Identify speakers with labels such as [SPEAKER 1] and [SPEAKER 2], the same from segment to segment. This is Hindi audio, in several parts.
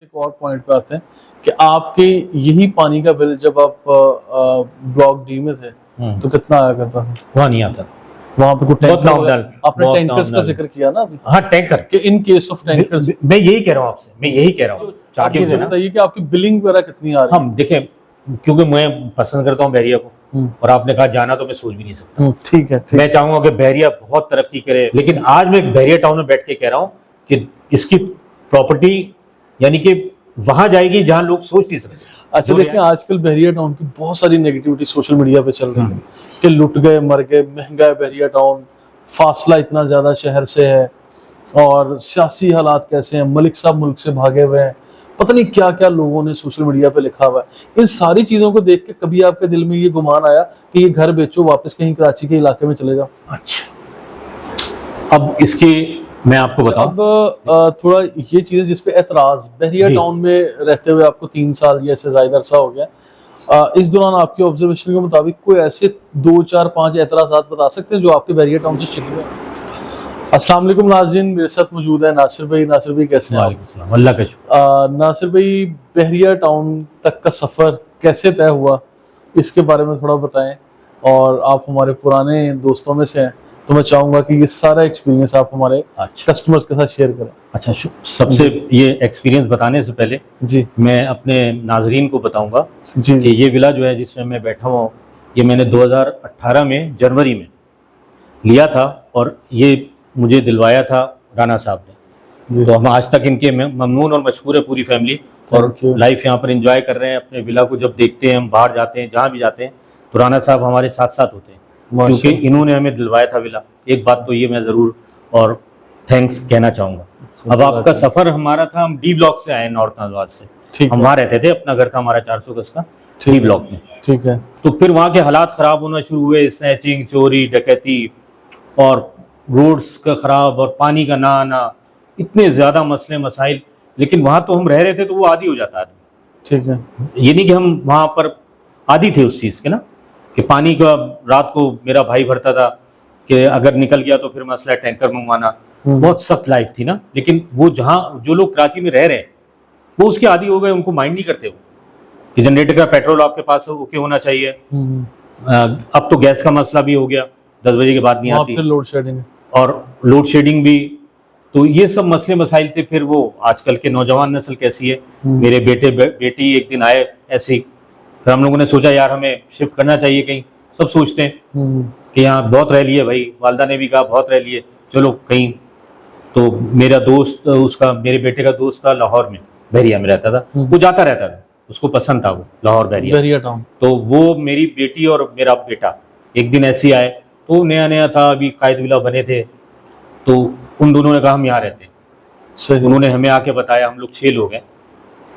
[SPEAKER 1] एक और पॉइंट पे आते हैं कि आपके यही पानी का बिल जब आप ब्लॉक डी में थे तो कितना आया करता था?
[SPEAKER 2] वहाँ नहीं आता।
[SPEAKER 1] वहां पे कुछ
[SPEAKER 2] बहुत नॉमिनल,
[SPEAKER 1] आपने
[SPEAKER 2] बहुत
[SPEAKER 1] टैंकर्स का
[SPEAKER 2] नॉमिनल।
[SPEAKER 1] जिक्र किया ना अभी
[SPEAKER 2] हाँ, टैंकर
[SPEAKER 1] कि इन केस ऑफ टैंकर्स
[SPEAKER 2] मैं यही कह रहा हूँ आपसे, मैं यही कह रहा हूँ। चार
[SPEAKER 1] आप
[SPEAKER 2] चीजें
[SPEAKER 1] मुझे
[SPEAKER 2] ना,
[SPEAKER 1] बताइए कि आपकी बिलिंग वगैरह कितनी आ रही है?
[SPEAKER 2] हम देखें, क्योंकि मैं पसंद करता हूँ बहरिया को, और आपने कहा जाना, तो मैं सोच भी नहीं सकता।
[SPEAKER 1] ठीक है, ठीक।
[SPEAKER 2] मैं चाहूंगा कि बहरिया बहुत तरक्की करे, लेकिन आज मैं बहरिया टाउन में बैठ के कह रहा हूँ कि इसकी प्रॉपर्टी यानी कि वहां जाएगी जहां लोग सोच नहीं सकते।
[SPEAKER 1] अच्छा देखिए, आजकल बहरिया टाउन की बहुत सारी नेगेटिविटी सोशल मीडिया पे चल रही है कि लुट गए, मर गए, महंगा है बहरिया टाउन, फासला इतना ज्यादा शहर से है, और सियासी हालात कैसे हैं, मलिक साहब मुल्क से भागे हुए हैं, पता नहीं क्या क्या लोगों ने सोशल मीडिया पे लिखा हुआ है। इन सारी चीजों को देख के कभी आपके दिल में ये गुमान आया कि ये घर बेचो, वापस कहीं कराची के इलाके में चले जाओ?
[SPEAKER 2] अच्छा, अब इसकी मैं आपको बताऊं,
[SPEAKER 1] अब थोड़ा ये चीजें जिसपे एतराज, बहरिया टाउन में रहते हुए आपको 3 साल या इससे ज्यादा अरसा हो गया, इस दौरान आपके ऑब्जर्वेशन के मुताबिक कोई ऐसे 2, 4, 5 एतराज़ात बता सकते हैं जो आपके बहरिया टाउन से शिकवे हैं? अस्सलाम वालेकुम नाज़रीन, मेरे साथ मौजूद है नासिर भाई। नासिर भाई कैसे हैं आप?
[SPEAKER 2] अल्लाह का शुक्र।
[SPEAKER 1] नासिर भाई, बहरिया टाउन तक का सफर कैसे तय हुआ, इसके बारे में थोड़ा बताएं। और आप हमारे पुराने दोस्तों में से हैं, तो मैं चाहूंगा कि ये सारा एक्सपीरियंस आप हमारे कस्टमर्स के साथ शेयर करें।
[SPEAKER 2] अच्छा, सबसे ये एक्सपीरियंस बताने से पहले
[SPEAKER 1] जी,
[SPEAKER 2] मैं अपने नाजरीन को बताऊंगा
[SPEAKER 1] जी,
[SPEAKER 2] कि ये विला जो है जिसमें मैं बैठा हुआ हूँ, ये मैंने 2018 में जनवरी में लिया था, और ये मुझे दिलवाया था राना साहब ने। तो हम आज तक इनके ममनून और मशहूर है पूरी फैमिली, और लाइफ यहाँ पर एंजॉय कर रहे हैं। अपने विला को जब देखते हैं, हम बाहर जाते हैं, जहाँ भी जाते हैं, तो राना साहब हमारे साथ साथ होते हैं, क्योंकि इन्होंने हमें दिलवाया था विला। एक बात तो ये मैं ज़रूर और थैंक्स कहना चाहूँगा। अब आपका सफ़र हमारा था, हम डी ब्लॉक से आए, नॉर्थ नाजवाद से। हम वहाँ रहते थे, अपना घर था हमारा 400 गज का डी ब्लॉक में।
[SPEAKER 1] ठीक है।
[SPEAKER 2] तो फिर वहाँ के हालात ख़राब होना शुरू हुए, स्नैचिंग, चोरी, डकैती, और रोड्स का ख़राब, और पानी का ना आना, इतने ज़्यादा मसले मसाइल। लेकिन वहाँ तो हम रह रहे थे, तो वो आदी हो जाता है। ठीक है, ये नहीं कि हम वहाँ पर आदी थे उस चीज़ के ना, कि पानी का रात को मेरा भाई भरता था कि अगर निकल गया तो फिर मसला टैंकर मंगवाना। बहुत सख्त लाइफ थी ना। लेकिन वो जहाँ जो लोग कराची में रह रहे हैं, वो उसके आदी हो गए, उनको माइंड नहीं करते वो कि जनरेटर का पेट्रोल आपके पास ओके होना चाहिए। अब तो गैस का मसला भी हो गया, 10 बजे के बाद नहीं आती,
[SPEAKER 1] लोड शेडिंग, और
[SPEAKER 2] लोड शेडिंग भी। तो ये सब मसले मसाइल थे। फिर वो आजकल के नौजवान नस्ल कैसी है, मेरे बेटी एक दिन आए ऐसे ही, फिर हम लोगों ने सोचा यार हमें शिफ्ट करना चाहिए कहीं। सब सोचते हैं कि यहाँ बहुत रह लिए, भाई वालदा ने भी कहा बहुत रह लिए, चलो कहीं। तो मेरा दोस्त, उसका मेरे बेटे का दोस्त था लाहौर में, बहरिया में रहता था, वो जाता रहता था, उसको पसंद था वो लाहौर बहरिया टाउन। तो वो मेरी बेटी और मेरा बेटा एक दिन ऐसे आए, तो नया नया था, अभी कायद विला बने थे, तो उन दोनों ने कहा हम यहाँ रहते हैं। उन्होंने हमें आके बताया, हम लोग 6 लोग हैं,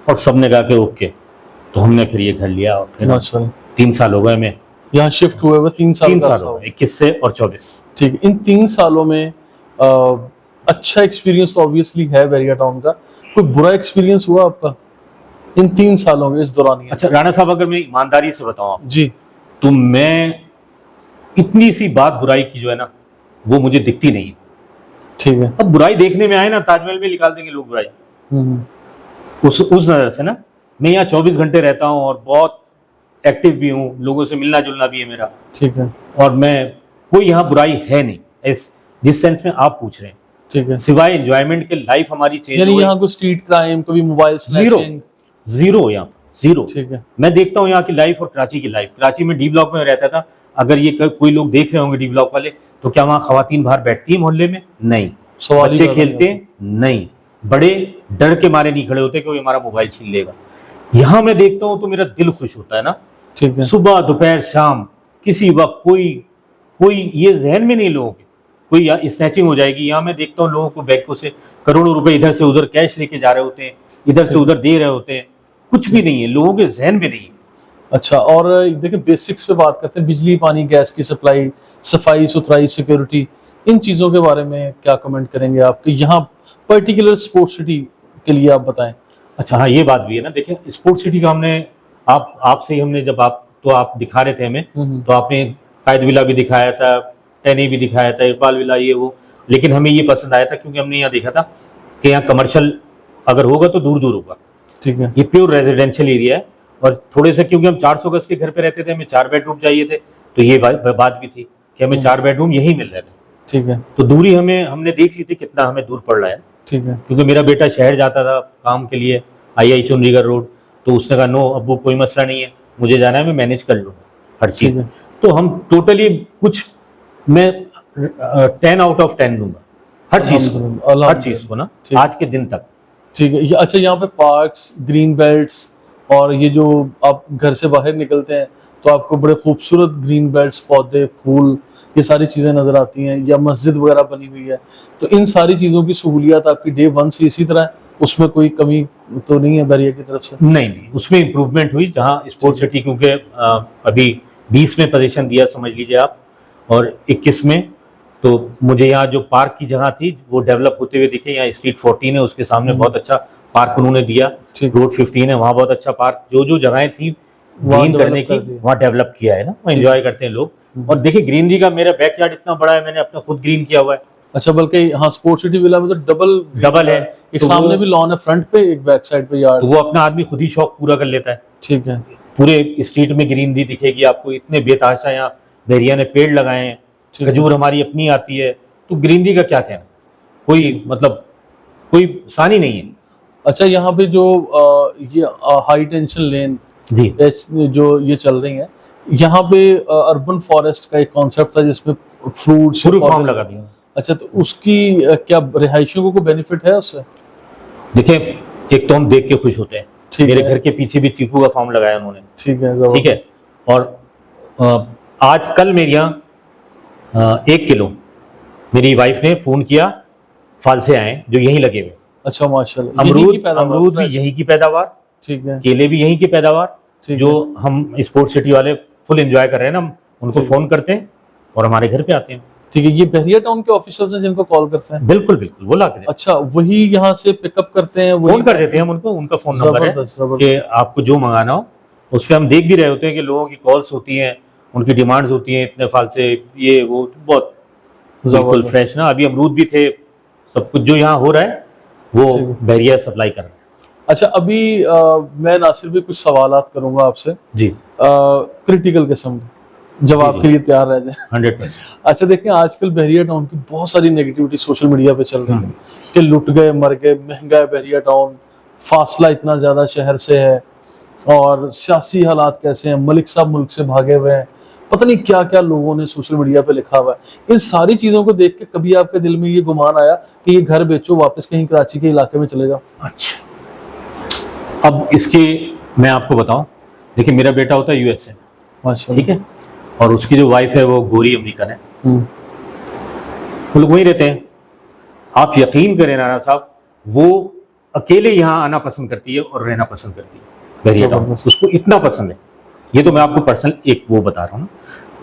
[SPEAKER 2] और सबने कहा कि ओके। तो हमने फिर ये घर लिया, और फिर 3 साल हो गए हमें
[SPEAKER 1] यहाँ शिफ्ट हुए हुए। 3 साल
[SPEAKER 2] 21 से और 24।
[SPEAKER 1] ठीक है। इन 3 सालों में अच्छा एक्सपीरियंस तो ऑब्वियसली है बहरिया टाउन का, कोई बुरा एक्सपीरियंस हुआ आपका इन 3 सालों में, इस दौरान?
[SPEAKER 2] अच्छा राणा साहब, अगर मैं ईमानदारी से बताऊं
[SPEAKER 1] जी,
[SPEAKER 2] तो मैं इतनी सी बात बुराई की जो है ना, वो मुझे दिखती नहीं है। ठीक है, अब बुराई देखने में आए ना, ताजमहल में निकाल देंगे लोग बुराई, उस नजर से ना। मैं यहाँ 24 घंटे रहता हूँ, और बहुत एक्टिव भी हूँ, लोगों से मिलना जुलना भी है मेरा। ठीक है, और मैं कोई यहाँ बुराई है नहीं इस जिस सेंस में आप पूछ रहे हैं। ठीक है, सिवाय एंजॉयमेंट के लाइफ हमारी चेंज, यानी यहाँ को स्ट्रीट क्राइम, कभी मोबाइल स्नैचिंग, जीरो यहाँ जीरो। ठीक है, मैं देखता हूँ यहाँ की लाइफ और कराची की लाइफ। कराची में डी ब्लॉक में रहता था, अगर ये कोई लोग देख रहे होंगे डी ब्लॉक वाले, तो क्या वहाँ खवातीन बाहर बैठती है मोहल्ले में? नहीं। बच्चे खेलते हैं? नहीं। बड़े डर के मारे नहीं खड़े होते कि हमारा मोबाइल छीन लेगा। यहाँ मैं देखता हूँ तो मेरा दिल खुश होता है ना। ठीक है, सुबह दोपहर शाम किसी वक्त कोई ये जहन में नहीं लोगों के कोई स्नैचिंग हो जाएगी। यहाँ मैं देखता हूँ लोगों को बैंकों से करोड़ों रुपए इधर से उधर कैश लेके जा रहे होते हैं, इधर से उधर दे रहे होते हैं, कुछ भी नहीं है, लोगों के जहन में नहीं है। अच्छा, और देखिए बेसिक्स पे बात करते हैं, बिजली, पानी, गैस की सप्लाई, सफाई सुथराई, सिक्योरिटी, इन चीज़ों के बारे में क्या कमेंट करेंगे आप कि यहाँ पर्टिकुलर स्पोर्ट सिटी के लिए आप बताएं? अच्छा हाँ, ये बात भी है ना। देखें, स्पोर्ट सिटी का हमने आपसे ही हमने जब आप दिखा रहे थे हमें, तो आपने कायद विला भी दिखाया था, टैनी भी दिखाया था, इकबाल विला, ये वो। लेकिन हमें ये पसंद आया था क्योंकि हमने यहाँ देखा था कि यहाँ कमर्शियल अगर होगा तो दूर दूर होगा,
[SPEAKER 1] ठीक है।
[SPEAKER 2] ये प्योर रेजिडेंशियल एरिया है। और थोड़े से क्योंकि हम 400 गज के घर पे रहते थे, हमें 4 बेडरूम चाहिए थे, तो ये बात भी थी कि हमें 4 बेडरूम यही मिल रहे थे।
[SPEAKER 1] ठीक है।
[SPEAKER 2] तो दूरी हमने देख ली थी कितना हमें दूर पड़ रहा है।
[SPEAKER 1] ठीक है।
[SPEAKER 2] क्योंकि मेरा बेटा शहर जाता था काम के लिए, आई चुनरीगढ़ रोड, तो उसने कहा नो अब वो कोई मसला नहीं है, मुझे जाना है, मैं मैनेज कर लूँगा हर चीज़। तो हम टोटली कुछ मैं 10 आउट ऑफ 10 दूंगा हर चीज़ को ना आज के दिन तक।
[SPEAKER 1] ठीक है। अच्छा, यहाँ पे पार्क्स, ग्रीन बेल्ट्स, और ये जो आप घर से बाहर निकलते हैं तो आपको बड़े खूबसूरत ग्रीन बेल्ट्स, पौधे, फूल, ये सारी चीज़ें नज़र आती हैं, या मस्जिद वगैरह बनी हुई है, तो इन सारी चीज़ों की सहूलियत आपकी डे 1 से इसी तरह है? उसमें कोई कमी तो नहीं है बहरिया की तरफ से?
[SPEAKER 2] नहीं, उसमें इम्प्रूवमेंट हुई। जहाँ स्पोर्ट्स सिटी क्योंकि अभी 20 में पोजीशन दिया समझ लीजिए आप, और 21 में, तो मुझे यहाँ जो पार्क की जगह थी वो डेवलप होते हुए दिखे। यहाँ स्ट्रीट 14 है, उसके सामने बहुत अच्छा पार्क उन्होंने दिया। रोड 15 है, वहाँ बहुत अच्छा पार्क, जो जो जगहें थी ग्रीन करने की वहाँ डेवलप किया है ना, वहाँ एंजॉय करते हैं लोग। और देखिए ग्रीनरी का मेरा बैकयार्ड इतना बड़ा है, मैंने अपना खुद ग्रीन किया हुआ है।
[SPEAKER 1] अच्छा, बल्कि हाँ स्पोर्ट्स सिटी विला में तो डबल है, एक
[SPEAKER 2] तो
[SPEAKER 1] सामने भी लॉन है, फ्रंट पे, एक बैक साइड पे यार्ड।
[SPEAKER 2] तो वो अपना आदमी खुद ही शौक पूरा कर लेता है।
[SPEAKER 1] ठीक है।
[SPEAKER 2] पूरे स्ट्रीट में ग्रीनरी दिखेगी आपको, इतने बेतहाशा यहाँ बहरिया ने पेड़ लगाए हैं, खजूर हमारी अपनी आती है, तो ग्रीनरी का क्या कहना, कोई मतलब कोई सानी नहीं है।
[SPEAKER 1] अच्छा, यहाँ पे जो ये हाई टेंशन लेन
[SPEAKER 2] जी
[SPEAKER 1] जो ये चल रही है, यहाँ पे अर्बन फॉरेस्ट का एक कॉन्सेप्ट था जिसमें फ्रूट्स
[SPEAKER 2] फार्म लगा दिया।
[SPEAKER 1] अच्छा, तो उसकी क्या रिहायशियों को बेनिफिट है उससे?
[SPEAKER 2] देखिए, एक तो हम देख के खुश होते हैं, मेरे घर के पीछे भी चीकू का फार्म लगाया उन्होंने। ठीक है। और आज कल मेरे यहाँ 1 किलो मेरी वाइफ ने फोन किया, फल से आए जो यहीं लगे हुए।
[SPEAKER 1] अच्छा, माशाल्लाह।
[SPEAKER 2] अमरूद भी यहीं की पैदावार,
[SPEAKER 1] ठीक है,
[SPEAKER 2] केले भी यहीं की पैदावार, जो हम स्पोर्ट्स सिटी वाले फुल एंजॉय कर रहे हैं ना, उनको फोन करते हैं और हमारे घर पे आते हैं।
[SPEAKER 1] ठीक है। ये बहरिया टाउन के ऑफिसर्स हैं जिनको कॉल करते हैं?
[SPEAKER 2] बिल्कुल बिल्कुल, वो लाते हैं।
[SPEAKER 1] अच्छा, वही यहाँ से पिकअप करते हैं,
[SPEAKER 2] फोन कर देते हैं हम उनको, उनका फोन नंबर है कि आपको जो मंगाना हो। उस पर हम देख भी रहे होते हैं कि लोगों की कॉल्स होती हैं, उनकी डिमांड्स होती हैं, इतने फाल से ये वो, बहुत बिल्कुल फ्रेश ना। अभी अमरूद भी थे, सब कुछ जो यहाँ हो रहा है वो बहरिया सप्लाई कर रहा है।
[SPEAKER 1] अच्छा, अभी मैं नासिर भी कुछ सवालात करूंगा आपसे
[SPEAKER 2] जी,
[SPEAKER 1] क्रिटिकल किस्म के, जवाब के लिए तैयार रह जाए।
[SPEAKER 2] 100%।
[SPEAKER 1] अच्छा, देखिए आजकल बहरिया टाउन की बहुत सारी नेगेटिविटी सोशल मीडिया पे चल रही है कि लुट गए, मर गए, महंगा है बहरिया टाउन, फासला इतना ज्यादा शहर से है, और सियासी हालात कैसे हैं, मलिक साहब मुल्क से भागे हुए हैं, पता नहीं क्या क्या लोगों ने सोशल मीडिया पे लिखा हुआ है। इन सारी चीजों को देख के कभी आपके दिल में ये गुमान आया कि ये घर बेचो, वापस कहीं कराची के इलाके में चले जाओ?
[SPEAKER 2] अच्छा, अब इसकी मैं आपको बताऊं, देखिए मेरा बेटा होता है यूएसए, ठीक है, और उसकी जो वाइफ है वो गोरी अमेरिकन है, वो लोग वहीं रहते हैं। आप यकीन करें राणा साहब, वो अकेले यहाँ आना पसंद करती है और रहना पसंद करती है बहरिया टाउन, उसको इतना पसंद है। ये तो मैं आपको पर्सनल एक वो बता रहा हूँ।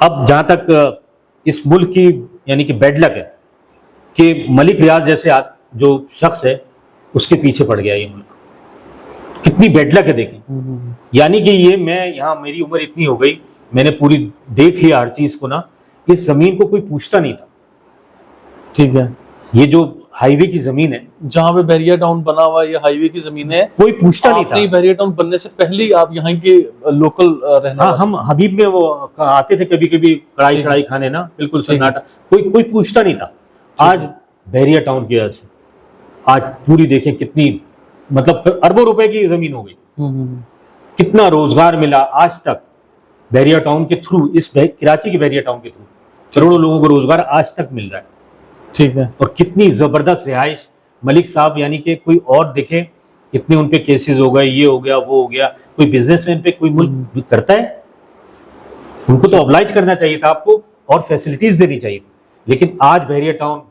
[SPEAKER 2] अब जहाँ तक इस मुल्क की यानी कि बैड लक है कि मलिक रियाज जैसे जो शख्स है उसके पीछे पड़ गया ये मुल्क, कितनी बैड लक है देखें। यानी कि ये मैं यहाँ, मेरी उम्र इतनी हो गई, मैंने पूरी देख लिया हर चीज को ना, इस जमीन को कोई पूछता नहीं था। ठीक है, ये जो हाईवे की जमीन है
[SPEAKER 1] जहाँ पे बहरिया टाउन बना हुआ, ये हाईवे की जमीन है,
[SPEAKER 2] कोई पूछता नहीं था।
[SPEAKER 1] बहरिया टाउन बनने से पहले ही आप यहाँ के लोकल रहने
[SPEAKER 2] हाँ, हम हबीब में वो आते थे कभी कभी कढ़ाई चढ़ाई खाने ना, बिल्कुल सन्नाटा, कोई पूछता नहीं था। आज बहरिया टाउन की वजह से आज पूरी देखें कितनी, मतलब अरबों रुपए की जमीन हो गई, कितना रोजगार मिला आज तक बहरिया टाउन के थ्रू, इस कराची के बहरिया टाउन के थ्रू करोड़ों लोगों को रोजगार आज तक मिल रहा है। ठीक है, और कितनी जबरदस्त रिहाइश। मलिक साहब यानी कि कोई और देखे, इतने उन पे केसेस हो गए, ये हो गया वो हो गया, कोई बिजनेसमैन पे कोई मुल्क करता है? उनको तो ऑब्लाइज करना चाहिए था आपको और फैसिलिटीज देनी चाहिए थी। लेकिन आज बहरिया टाउन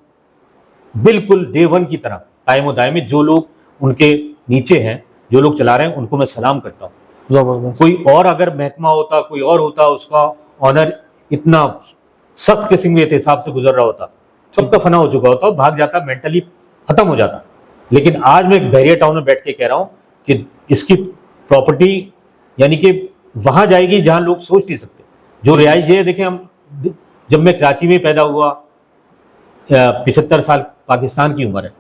[SPEAKER 2] बिल्कुल डे 1 की तरह कायम व दायम में, जो लोग उनके नीचे हैं, जो लोग चला रहे हैं, उनको मैं सलाम करता हूँ। जबरदस्त। कोई और अगर महकमा होता, कोई और होता, उसका ऑनर इतना सख्त किस्म के हिसाब से गुजर रहा होता, सबका फना हो चुका होता, भाग जाता, मेंटली खत्म हो जाता। लेकिन आज मैं बहरिया टाउन में बैठ के कह रहा हूं कि इसकी प्रॉपर्टी यानी कि वहां जाएगी जहां लोग सोच नहीं सकते। जो रिहाइश है, देखें हम, जब मैं कराची में पैदा हुआ, 75 साल पाकिस्तान की उम्र है,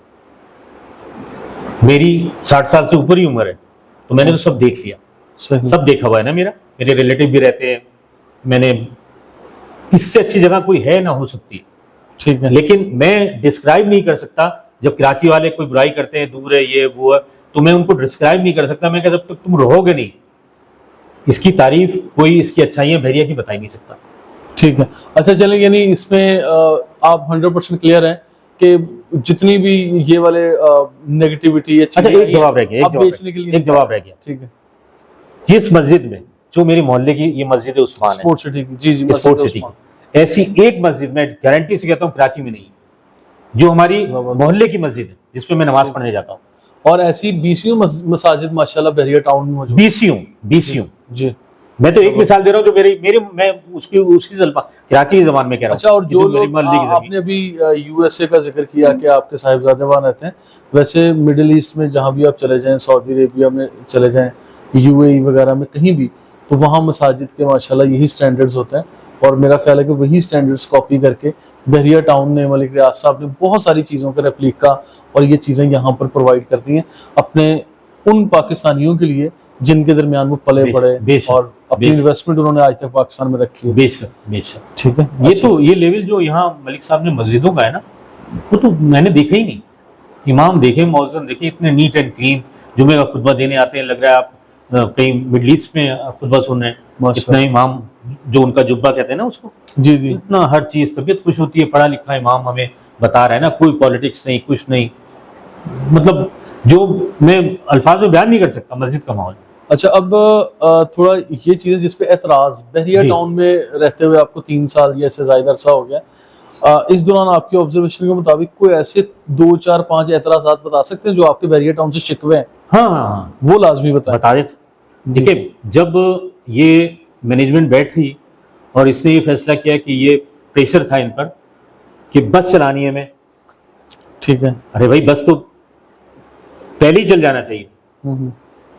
[SPEAKER 2] मेरी 60 साल से ऊपर ही उम्र है, तो मैंने तो सब देख लिया,
[SPEAKER 1] सही।
[SPEAKER 2] सब देखा हुआ है ना, मेरे रिलेटिव भी रहते हैं, मैंने इससे अच्छी जगह कोई है ना हो सकती है।
[SPEAKER 1] ठीक है।
[SPEAKER 2] लेकिन मैं डिस्क्राइब नहीं कर सकता, जब कराची वाले कोई बुराई करते हैं, दूर है ये वो है, तो मैं उनको डिस्क्राइब नहीं कर सकता। मैं जब तक तुम रहोगे नहीं, इसकी तारीफ कोई, इसकी अच्छाइयां बहरिया की बता ही नहीं सकता।
[SPEAKER 1] ठीक है। अच्छा चलें, यानी इसमें आप 100% क्लियर हैं कि जितनी भी ये वाले नेगेटिविटी,
[SPEAKER 2] अच्छा एक जवाब रह गया, एक जवाब रह गया।
[SPEAKER 1] ठीक है।
[SPEAKER 2] जिस मस्जिद में, जो मेरे मोहल्ले की ये मस्जिद है उस्मान है,
[SPEAKER 1] स्पोर्ट्स सिटी की, जी जी,
[SPEAKER 2] स्पोर्ट्स सिटी, ऐसी एक मस्जिद मैं गारंटी से कहता हूँ कराची में नहीं, जो हमारी मोहल्ले की मस्जिद है जिसपे मैं नमाज पढ़ने जाता हूँ।
[SPEAKER 1] और ऐसी बीसियों मसाजिद माशाल्लाह बहरिया टाउन में मौजूद,
[SPEAKER 2] बीसियों।
[SPEAKER 1] जी।
[SPEAKER 2] मैं तो एक मिसाल दे रहा हूँ जो मैं उसकी कराची की जबान में कह रहा हूँ।
[SPEAKER 1] अच्छा, और जो लोग आपने अभी यूएसए का जिक्र किया कि आपके साहिबजादे वहां रहते हैं, वैसे मिडिल ईस्ट में जहां भी आप चले जाएं, सऊदी अरेबिया में चले जाएं, यूएई वगैरह में कहीं भी, तो वहाँ मसाजिद के माशाल्लाह यही स्टैंडर्ड्स होते हैं। और मेरा ख्याल है कि वही स्टैंडर्ड्स कॉपी करके बहरिया टाउन ने, मलिक रियाज साहब ने बहुत सारी चीज़ों के रेप्लिका और ये चीज़ें यहाँ पर प्रोवाइड करती हैं अपने उन पाकिस्तानियों के लिए जिनके दरमियान वो पले पड़े और अपनी इन्वेस्टमेंट उन्होंने आज तक पाकिस्तान में रखी है।
[SPEAKER 2] बेशक बेशक।
[SPEAKER 1] ठीक है।
[SPEAKER 2] ये तो ये लेवल जो यहाँ मलिक साहब ने मस्जिदों का है ना, वो तो मैंने देखा ही नहीं। इमाम देखे, मौज़िन देखे, इतने नीट एंड क्लीन, जुमे का खुतबा देने आते हैं, लग रहा है आप कहीं मिडल ईस्ट में खुतबा सुन रहे हैं। इतना इमाम, जो उनका जुब्बा कहते हैं ना उसको,
[SPEAKER 1] जी जी,
[SPEAKER 2] इतना हर चीज, तबीयत खुश होती है, पढ़ा लिखा इमाम हमें बता रहा है ना, कोई पॉलिटिक्स नहीं, कुछ नहीं, मतलब जो मैं अल्फाज में बयान नहीं कर सकता मस्जिद का माहौल।
[SPEAKER 1] अच्छा, अब थोड़ा ये चीज़ें जिस पे एतराज़, बहरिया टाउन में रहते हुए आपको 3 साल या इससे ज़्यादा अरसा हो गया, इस दौरान आपकी ऑब्जर्वेशन के मुताबिक कोई ऐसे 2, 4, 5 एतराज़ात बता सकते हैं जो आपके बहरिया टाउन से शिकवे हैं?
[SPEAKER 2] हाँ,
[SPEAKER 1] वो लाजमी
[SPEAKER 2] बता दे। देखिए, जब ये मैनेजमेंट बैठी और इसने ये फैसला किया कि ये प्रेशर था इन पर कि बस चलानी है, मैं,
[SPEAKER 1] ठीक है,
[SPEAKER 2] अरे भाई बस तो पहले ही चल जाना चाहिए।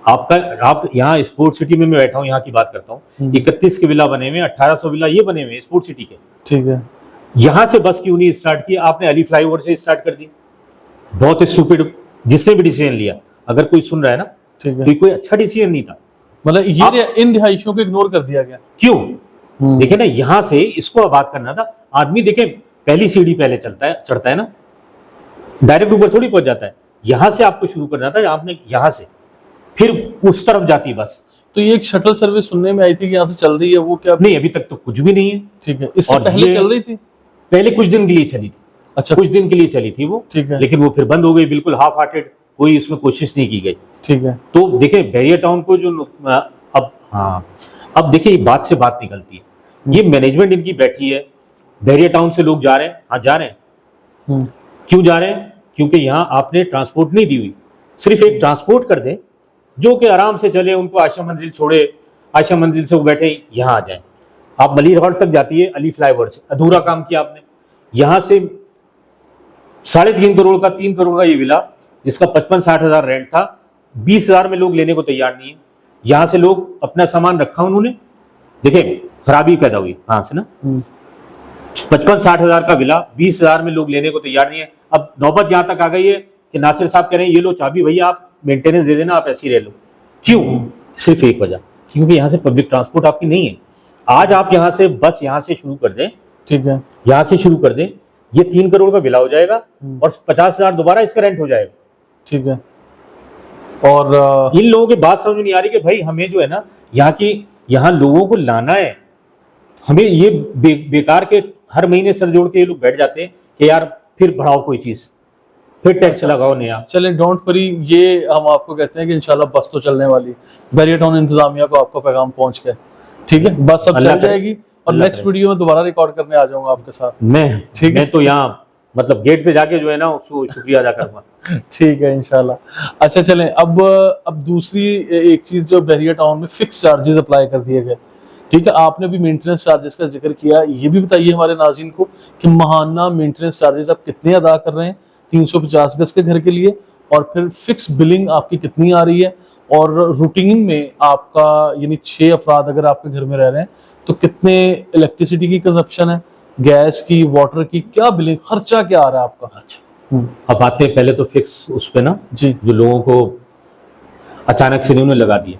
[SPEAKER 2] आप यहाँ स्पोर्ट्स सिटी में मैं बैठा हूँ, यहाँ की बात करता हूँ, 31 के विला बने हुए, 1800 विला ये बने हुए स्पोर्ट्स सिटी के। ठीक है। यहाँ से बस क्यों नहीं स्टार्ट की आपने? अली फ्लाईओवर से स्टार्ट कर दी। बहुत स्टूपिड, जिसने भी डिसीजन लिया, अगर कोई सुन रहा है ना, ठीक है, तो कोई अच्छा डिसीजन नहीं था।
[SPEAKER 1] मतलब ये इन रिहायशियों को इग्नोर कर दिया गया क्यों?
[SPEAKER 2] देखिए ना, यहाँ से इसको आबाद करना था। आदमी देखे, पहली सीढ़ी पहले चढ़ता है ना, डायरेक्ट ऊपर थोड़ी पहुंच जाता है। यहाँ से आपको शुरू करना था, आपने यहाँ से फिर उस तरफ जाती बस।
[SPEAKER 1] तो ये एक शटल सर्विस सुनने में आई थी कि यहाँ से चल रही है, वो क्या?
[SPEAKER 2] नहीं, अभी तक तो कुछ भी नहीं है।
[SPEAKER 1] ठीक है। इससे पहले चल रही थी?
[SPEAKER 2] पहले कुछ दिन के लिए चली थी। अच्छा, कुछ दिन के लिए चली थी वो, ठीक है, लेकिन वो फिर बंद हो गई, बिल्कुल हाफ हार्टेड, कोई इसमें कोशिश नहीं की गई। ठीक है। तो देखिए, बहरिया टाउन को जो अब देखिए, बात से बात निकलती है। ये मैनेजमेंट इनकी बैठी है, बहरिया टाउन से लोग जा रहे हैं, हाँ जा रहे हैं। क्यों जा रहे हैं? क्योंकि यहाँ आपने ट्रांसपोर्ट नहीं दी हुई। सिर्फ एक ट्रांसपोर्ट कर दें जो कि आराम से चले, उनको आशा मंजिल छोड़े, आशा मंजिल से वो बैठे यहाँ आ जाए। आप मलिर हॉल तक जाती है अली फ्लाईओवर से, अधूरा काम किया आपने। यहाँ से 3.5 करोड़ का, 3 करोड़ का ये विला, जिसका 55-60 हजार रेंट था, 20 हजार में लोग लेने को तैयार नहीं है। यहाँ से लोग अपना सामान रखा उन्होंने, देखिए खराबी पैदा हुई कहाँ से ना, 55-60 हजार का विला 20 हजार में लोग लेने को तैयार नहीं है। अब नौबत यहाँ तक आ गई है कि नासिर साहब कह रहे हैं, ये लो चाबी भैया, आप मेंटेनेंस दे देना, आप ऐसे ही रह लो। क्यों? सिर्फ एक वजह, क्योंकि यहाँ से पब्लिक ट्रांसपोर्ट आपकी नहीं है। आज आप यहाँ से बस यहाँ से शुरू कर दें, ठीक है, यहाँ से शुरू कर दें, ये 3 करोड़ का विला हो जाएगा और 50 हजार दोबारा इसका रेंट हो जाएगा। ठीक है। और इन लोगों की बात समझ में नहीं आ रही कि भाई हमें जो है ना, यहाँ लोगों को लाना है, हमें ये बेकार के हर महीने सर जोड़ के ये लोग बैठ जाते हैं कि यार फिर बढ़ाओ कोई चीज, फिर टैक्स लगाओ नया। चले, डोंट वरी, ये हम आपको कहते हैं कि इंशाल्लाह बस तो चलने वाली। बहरिया टाउन इंतजामिया को आपका पैगाम पहुंच गया, ठीक है, बस अब चल जाएगी और नेक्स्ट वीडियो में दोबारा रिकॉर्ड करने आ जाऊंगा आपके साथ मैं। ठीक है, तो यहाँ मतलब गेट पे जाके जो है ना उसको शुक्रिया अदा करूंगा। ठीक है, इंशाल्लाह। अच्छा चलें, अब दूसरी एक चीज जो बहरिया टाउन में फिक्स चार्जेस अप्लाई कर दिए गए, ठीक है। आपने भी मेंटेनेंस चार्जेस का जिक्र किया, ये भी बताइए हमारे नाज़रीन को कि माहाना मेंटेनेंस चार्जेस आप कितने अदा कर रहे हैं 350 गज के घर के लिए, और फिर फिक्स बिलिंग आपकी कितनी आ रही है, और रूटीन में आपका यानी 6 अफराद अगर आपके घर में रह रहे हैं तो कितने इलेक्ट्रिसिटी की कंजप्शन है, गैस की, वाटर की, क्या बिलिंग, खर्चा क्या आ रहा है आपका? अच्छा, अब आते हैं पहले तो फिक्स उस पे ना जी, जो लोगों को अचानक से इन्होंने लगा दिया।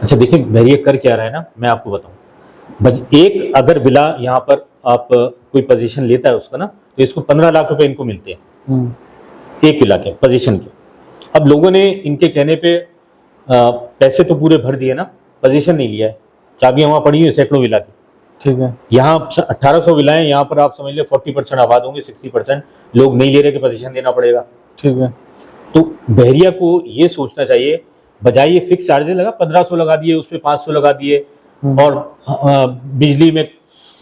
[SPEAKER 2] अच्छा देखिए बहरिया कर क्या रहा है ना, मैं आपको बताऊं। एक अगर विला यहाँ पर आप कोई पोजीशन लेता है उसका ना, तो इसको 15 लाख रुपए इनको मिलते हैं एक विला के पोजीशन के। अब लोगों ने इनके कहने पे पैसे तो पूरे भर दिए ना, पोजीशन नहीं लिया है। चाबियां वहां पड़ी हुई सैकड़ों विला की।
[SPEAKER 1] ठीक है।
[SPEAKER 2] यहाँ 1800 विलाएं, यहाँ पर आप समझ ले 40% आबाद होंगे, 60% लोग नहीं ले रहे कि पोजीशन देना पड़ेगा।
[SPEAKER 1] ठीक है।
[SPEAKER 2] तो बहरिया को ये सोचना चाहिए, बजाय ये फिक्स चार्जेस लगा 1500 लगा दिए, उस पर 500 लगा दिए, और बिजली में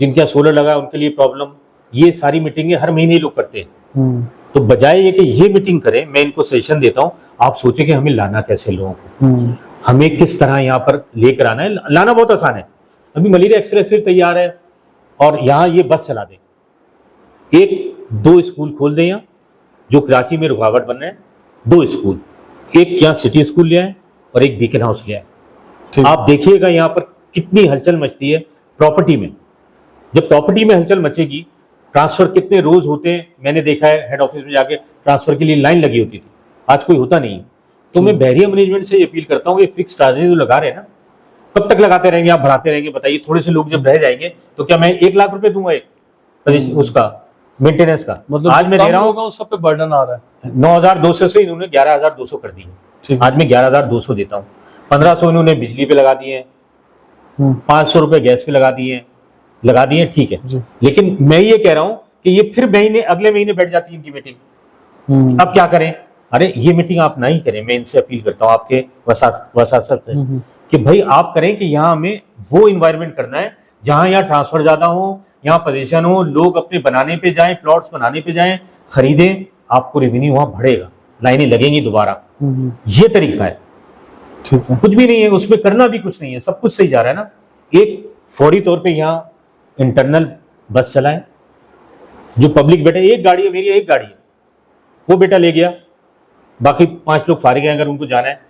[SPEAKER 2] जिनके यहाँ सोलर लगा उनके लिए प्रॉब्लम। ये सारी मीटिंगें हर महीने लोग करते हैं। तो बजाय ये कि ये मीटिंग करें, मैं इनको सेशन देता हूँ, आप सोचें कि हमें लाना कैसे लोगों को, हमें किस तरह यहाँ पर लेकर आना है। लाना बहुत आसान है। अभी मलेरिया एक्सप्रेस वे तैयार है और यहाँ ये बस चला दें, 1-2 स्कूल खोल दें यहाँ, जो कराची में रुकावट बन रहे हैं। 2 स्कूल, एक यहाँ सिटी स्कूल ले आए और एक बीकन हाउस ले आए। आप देखिएगा यहाँ पर कितनी हलचल मचती है प्रॉपर्टी में। जब प्रॉपर्टी में हलचल मचेगी, ट्रांसफर कितने रोज होते हैं, मैंने देखा है हेड ऑफिस में जाके ट्रांसफर के लिए लाइन लगी होती थी, आज कोई होता नहीं। तो मैं बहरिया मैनेजमेंट से अपील करता हूँ कि फिक्स चार्जेस जो लगा रहे हैं ना, कब तक लगाते रहेंगे आप, बढ़ाते रहेंगे? बताइए। थोड़े से लोग जब रह जाएंगे तो क्या मैं 1 लाख रुपए दूंगा एक उसका मेंटेनेंस का?
[SPEAKER 1] मतलब
[SPEAKER 2] आज मैं दे रहा हूँ,
[SPEAKER 1] उस सब पे बर्डन आ रहा है।
[SPEAKER 2] 9200 से इन्होंने 11200 कर दिए। आज मैं 11200 देता हूँ। 1500 इन्होंने बिजली पे लगा दिए, 500 रुपए गैस पे लगा दिए, ठीक है। लेकिन मैं ये कह रहा हूं कि ये फिर अगले महीने बैठ जाती है इनकी मीटिंग। अब क्या करें? अरे ये मीटिंग आप ना ही करें, मैं इनसे अपील करता हूं आपके वसासत है कि भाई आप करें कि यहाँ हमें वो इन्वायरमेंट करना है जहां यहाँ ट्रांसफर ज्यादा हो, यहाँ पोजीशन हो, लोग अपने बनाने पे जाएं, प्लॉट्स बनाने पे जाएं, खरीदें, आपको रेवेन्यू वहां बढ़ेगा, लाइनें लगेंगी दोबारा। ये तरीका है।
[SPEAKER 1] ठीक है।
[SPEAKER 2] कुछ भी नहीं है उसमें, करना भी कुछ नहीं है, सब कुछ सही जा रहा है ना। एक फौरी तौर पे यहाँ इंटरनल बस चलाएं, जो पब्लिक बेटा, एक गाड़ी है मेरी, एक गाड़ी है, वो बेटा ले गया, बाकी 5 लोग फारिग हैं, अगर उनको जाना है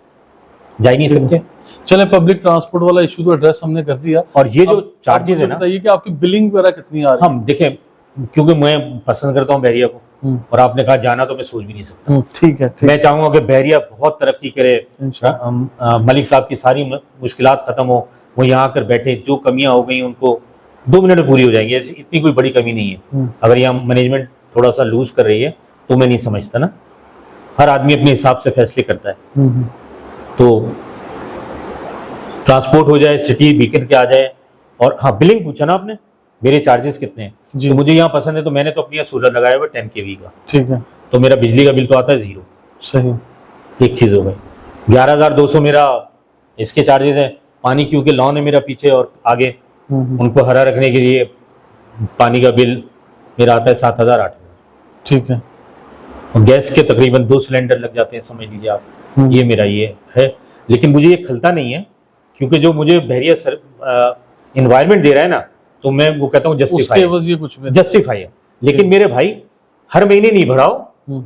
[SPEAKER 2] जा ही नहीं सकते।
[SPEAKER 1] चले, पब्लिक ट्रांसपोर्ट वाला इशू तो एड्रेस हमने कर दिया।
[SPEAKER 2] और ये जो चार्जेस है ना,
[SPEAKER 1] बताइए कि आपकी बिलिंग वगैरह कितनी आ रही है?
[SPEAKER 2] हम देखें, क्योंकि मैं पसंद करता हूँ बहरिया को, और आपने कहा जाना, तो मैं सोच भी नहीं सकता।
[SPEAKER 1] ठीक है।
[SPEAKER 2] मैं चाहूंगा कि बहरिया बहुत तरक्की करे, मलिक साहब की सारी मुश्किलात खत्म हो, वो यहाँ आकर बैठे, जो कमियां हो गई उनको 2 मिनट में पूरी हो जाएंगी। ऐसी इतनी कोई बड़ी कमी नहीं है। अगर यहाँ मैनेजमेंट थोड़ा सा लूज कर रही है तो मैं नहीं समझता ना, हर आदमी अपने हिसाब से फैसले करता है। तो ट्रांसपोर्ट हो जाए, सिटी बीकन के आ जाए। और हाँ, बिलिंग पूछा ना आपने, मेरे चार्जेस कितने हैं? तो मुझे यहाँ पसंद है, तो मैंने तो अपनी यहाँ सोलर लगाया हुआ 10 kV का। ठीक है। तो मेरा बिजली का बिल तो आता है 0।
[SPEAKER 1] सही।
[SPEAKER 2] एक चीज हो गई। 11200 मेरा इसके चार्जेस है। पानी क्योंकि लॉन है मेरा पीछे और आगे, उनको हरा रखने के लिए पानी का बिल मेरा आता है 7000-8000। ठीक है। और गैस के तकरीबन 2 सिलेंडर लग जाते हैं, समझ लीजिए आप। ये मेरा ये है। लेकिन मुझे ये खलता नहीं है, क्योंकि जो मुझे बहरिया एनवायरमेंट दे रहा है ना, तो मैं वो कहता हूँ जस्टिफाई है। लेकिन मेरे भाई, हर महीने नहीं बढ़ाओ,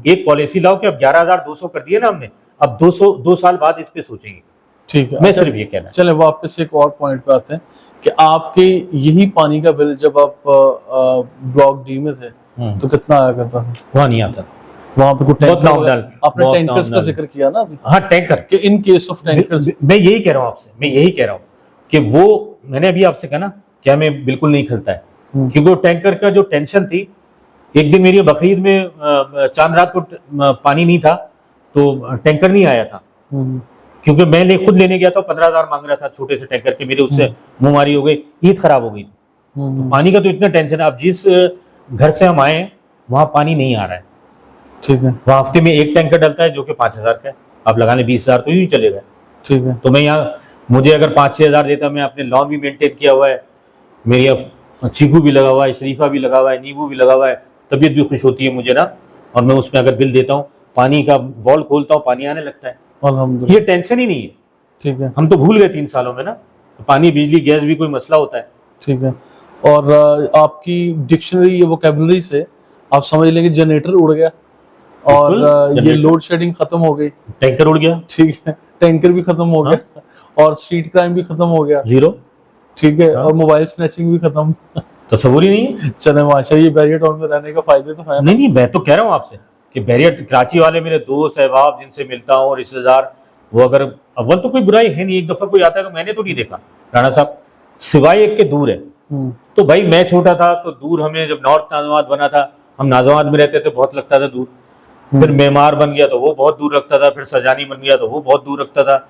[SPEAKER 2] एक पॉलिसी लाओ कि अब 11200 कर दिए ना हमने, अब 2 साल बाद इस पे सोचेंगे। ठीक है। मैं सिर्फ ये कहना।
[SPEAKER 1] चले, वापस एक और पॉइंट पे आते हैं कि आपके यही पानी का बिल जब आप ब्लॉक डी में थे तो कितना आया करता था?
[SPEAKER 2] वहां नहीं आता,
[SPEAKER 1] वहां पे कुछ आपने टैंकर्स का जिक्र किया ना अभी।
[SPEAKER 2] हाँ, टैंकर के इन केस ऑफ टैंकर्स, मैं यही कह रहा हूँ आपसे, मैं यही कह रहा हूँ कि वो मैंने अभी आपसे कहा ना, क्या मैं बिल्कुल नहीं खलता है, क्योंकि वो टैंकर का जो टेंशन थी। एक दिन मेरी बकरीद में चांद रात को पानी नहीं था, तो टैंकर नहीं आया था, क्योंकि मैं खुद लेने गया था, 15,000 मांग रहा था छोटे से टैंकर के। मेरे उससे मुंहमारी हो गई, ईद खराब हो गई। तो पानी का तो इतना टेंशन है। अब जिस घर से हम आए वहां पानी नहीं आ रहा है। ठीक है। वहां हफ्ते में एक टैंकर डलता है, जो कि 5000 का है। आप लगाने 20,000 तो यूं चलेगा। ठीक है। तो मैं यहाँ, मुझे अगर 5-6 हजार देता, मैं अपने लॉन भी मेंटेन किया हुआ है, मेरी चीकू भी लगा हुआ है, शरीफा भी लगा हुआ है, नींबू भी लगा हुआ है, तबीयत भी खुश होती है मुझे ना। और मैं उसमें अगर बिल देता हूँ, पानी का वॉल खोलता हूँ, पानी आने लगता है। ये टेंशन ही नहीं है। ठीक है। हम तो भूल गए 3 सालों में ना, पानी, बिजली, गैस भी कोई मसला होता है। ठीक है। और आपकी डिक्शनरी, वोकैबुलरी से आप समझ लेंगे जनरेटर उड़ गया, और ये लोड शेडिंग खत्म हो गई, टैंकर उड़ गया। ठीक है। टैंकर भी खत्म हो गया, और स्ट्रीट क्राइम भी खत्म हो गया, 0। ठीक है। और मोबाइल स्नैचिंग भी खत्म। तस्वुर ही नहीं है। चले, माशाल्लाह, ये बैरियर टाउन में रहने का फायदे तो है। नहीं, मैं तो कह रहा हूँ आपसे कि बैरियर, कराची वाले मेरे दोस्त, अहबाब जिनसे मिलता हूँ, रिश्तेदार, वो अगर अव्वल तो कोई बुराई है नहीं, एक दफा कोई आता है तो मैंने तो नहीं देखा राणा साहब, सिवाय एक के दूर है। तो भाई मैं छोटा था तो दूर, हमें जब नॉर्थ नाजवाद बना था, हम नाजवाद में रहते थे, बहुत लगता था दूर। फिर मेमार बन गया तो वो बहुत दूर लगता था, फिर सजानी बन गया तो वो बहुत दूर लगता था।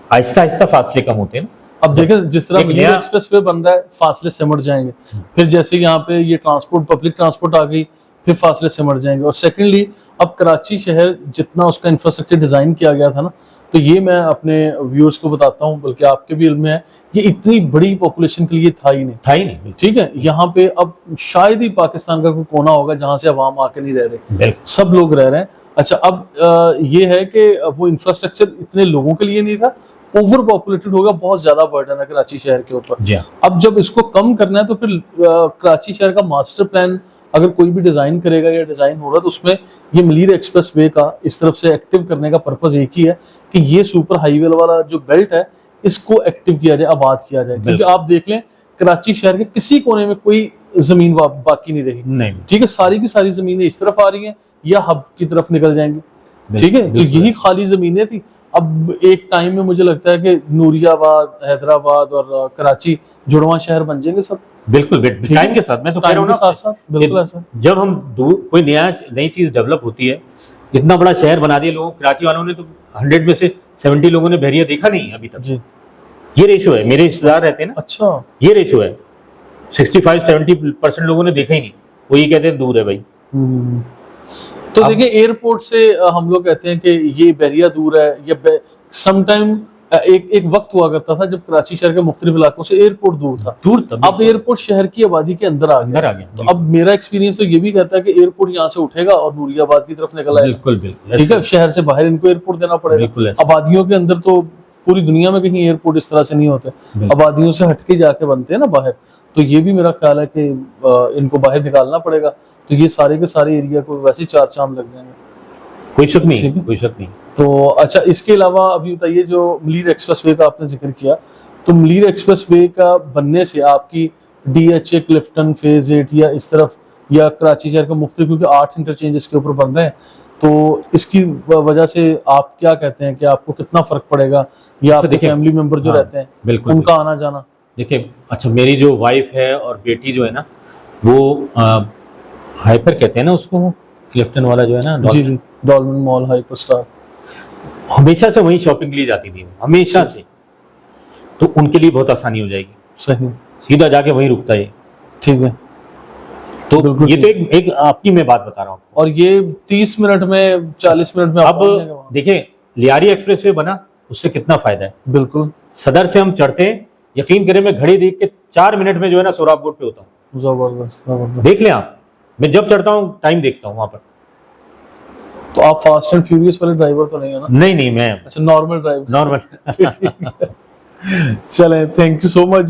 [SPEAKER 2] आहिस्ता आहिस्ता फासले कम होते हैं ना।
[SPEAKER 1] अब देखें जिस तरह
[SPEAKER 2] एक
[SPEAKER 1] मिलिर
[SPEAKER 2] नया-
[SPEAKER 1] एक्सप्रेस वे बन रहा है, फासले सिमट जाएंगे। फिर जैसे यहाँ पे ये ट्रांसपोर्ट, पब्लिक ट्रांसपोर्ट आ गई, फिर फासले सिमट जाएंगे। और सेकेंडली, अब कराची शहर जितना उसका इंफ्रास्ट्रक्चर डिजाइन किया गया था ना, तो ये मैं अपने व्यूअर्स को बताता हूँ, बल्कि आपके भी इल्म में है, ये इतनी बड़ी पॉपुलेशन के लिए था ही नहीं। ठीक है, यहाँ पे अब शायद ही पाकिस्तान का कोई कोना होगा जहां से अवाम आके नहीं रह रहे, सब लोग रह रहे हैं। अच्छा, अब ये है कि वो इंफ्रास्ट्रक्चर इतने लोगों के लिए नहीं था, ओवर पॉपुलेटेड होगा, बहुत ज्यादा बर्डन है कराची शहर के ऊपर। अब जब इसको कम करना है तो फिर कराची शहर का मास्टर प्लान अगर कोई भी डिजाइन करेगा या डिजाइन हो रहा है, तो उसमें ये मिलिर एक्सप्रेस वे का इस तरफ से एक्टिव करने का पर्पज एक ही है कि ये सुपर हाईवे वाला जो बेल्ट है इसको एक्टिव किया जाए, आबाद किया जाए। क्योंकि आप देख लें, कराची शहर के किसी कोने में कोई जमीन बाकी नहीं रही।
[SPEAKER 2] नहीं,
[SPEAKER 1] ठीक है, सारी की सारी जमीनें इस तरफ आ रही हैं या हब की तरफ निकल जाएंगी। ठीक है, तो यही खाली जमीनें थी। अब एक टाइम में मुझे लगता है कि नूरियाबाद, हैदराबाद और कराची जुड़वा शहर बन जाएंगे सब।
[SPEAKER 2] बिल्कुल टाइम के साथ, मैं तो कह रहा हूँ ना,
[SPEAKER 1] बिल्कुल ऐसा।
[SPEAKER 2] जब हम कोई नई चीज डेवलप होती है, इतना बड़ा शहर बना दिया लोगों, कराची वालों ने तो 100 में से 70 लोगों ने बहरिया देखा नहीं है अभी तक जी। ये रेशो है, मेरे रिश्तेदार रहते हैं ना।
[SPEAKER 1] अच्छा,
[SPEAKER 2] ये रेशो है, 65-70% लोगों ने देखा ही नहीं, वो ये कहते हैं दूर है भाई।
[SPEAKER 1] तो देखिए, एयरपोर्ट से हम लोग कहते हैं कि ये बहरिया दूर है, या समटाइम एक वक्त हुआ करता था जब कराची शहर के मुख्तलिफ इलाकों से एयरपोर्ट दूर था। अब एयरपोर्ट शहर की आबादी के अंदर आ गया। तो अब मेरा एक्सपीरियंस तो ये भी कहता है कि एयरपोर्ट यहाँ से उठेगा और नूरियाबाद की तरफ निकल आएगा। ठीक है, शहर से बाहर इनको एयरपोर्ट देना पड़ेगा। आबादियों के अंदर तो पूरी दुनिया में कहीं एयरपोर्ट इस तरह से नहीं होते, आबादियों से हटके जाके बनते हैं ना बाहर। तो ये भी मेरा ख्याल है कि इनको बाहर निकालना पड़ेगा, तो ये सारे के सारे एरिया को वैसे 4 चांद लग जाएंगे।
[SPEAKER 2] कोई शक नहीं, कोई शक नहीं।
[SPEAKER 1] तो अच्छा, इसके अलावा अभी बताइए, जो मिलिर एक्सप्रेस वे का आपने जिक्र किया, तो मिलिर एक्सप्रेस वे का बनने से आपकी DHA, क्लिफ्टन, फेज 8 या इस तरफ, या कराची शहर का मुख्तलिफ, क्योंकि 8 इंटरचेंज के ऊपर बन रहे हैं, तो इसकी वजह से आप क्या कहते हैं कि आपको कितना फर्क पड़ेगा, या आपके फैमिली मेंबर जो रहते हैं उनका आना जाना?
[SPEAKER 2] देखिए, अच्छा, मेरी जो वाइफ है और बेटी जो है ना, वो हाइपर कहते हैं ना उसको, क्लिफ्टन वाला जो है ना,
[SPEAKER 1] जी, डॉल्मेन मॉल, हाइपर स्टार,
[SPEAKER 2] हमेशा से वहीं शॉपिंग के लिए जाती थी, हमेशा से। तो उनके लिए बहुत आसानी हो जाएगी,
[SPEAKER 1] सही,
[SPEAKER 2] सीधा जाके वहीं रुकता है।
[SPEAKER 1] ठीक है,
[SPEAKER 2] तो ये तो एक आपकी मैं बात बता रहा हूँ।
[SPEAKER 1] और ये 30 मिनट में, 40 मिनट में।
[SPEAKER 2] अब देखिए, लियारी एक्सप्रेस वे बना, उससे कितना फायदा है।
[SPEAKER 1] बिल्कुल,
[SPEAKER 2] सदर से हम चढ़ते हैं, यकीन करें मैं घड़ी देख के 4 मिनट में जो है ना सोराब रोड पे होता हूँ।
[SPEAKER 1] जबरदस्त,
[SPEAKER 2] देख लें आप, मैं जब चढ़ता हूँ टाइम देखता हूँ वहां पर।
[SPEAKER 1] तो आप फास्ट एंड फ्यूरियस वाले ड्राइवर तो नहीं है ना?
[SPEAKER 2] नहीं, मैं
[SPEAKER 1] अच्छा, नॉर्मल ड्राइवर।
[SPEAKER 2] नॉर्मल।
[SPEAKER 1] चलें, thank you so much ji.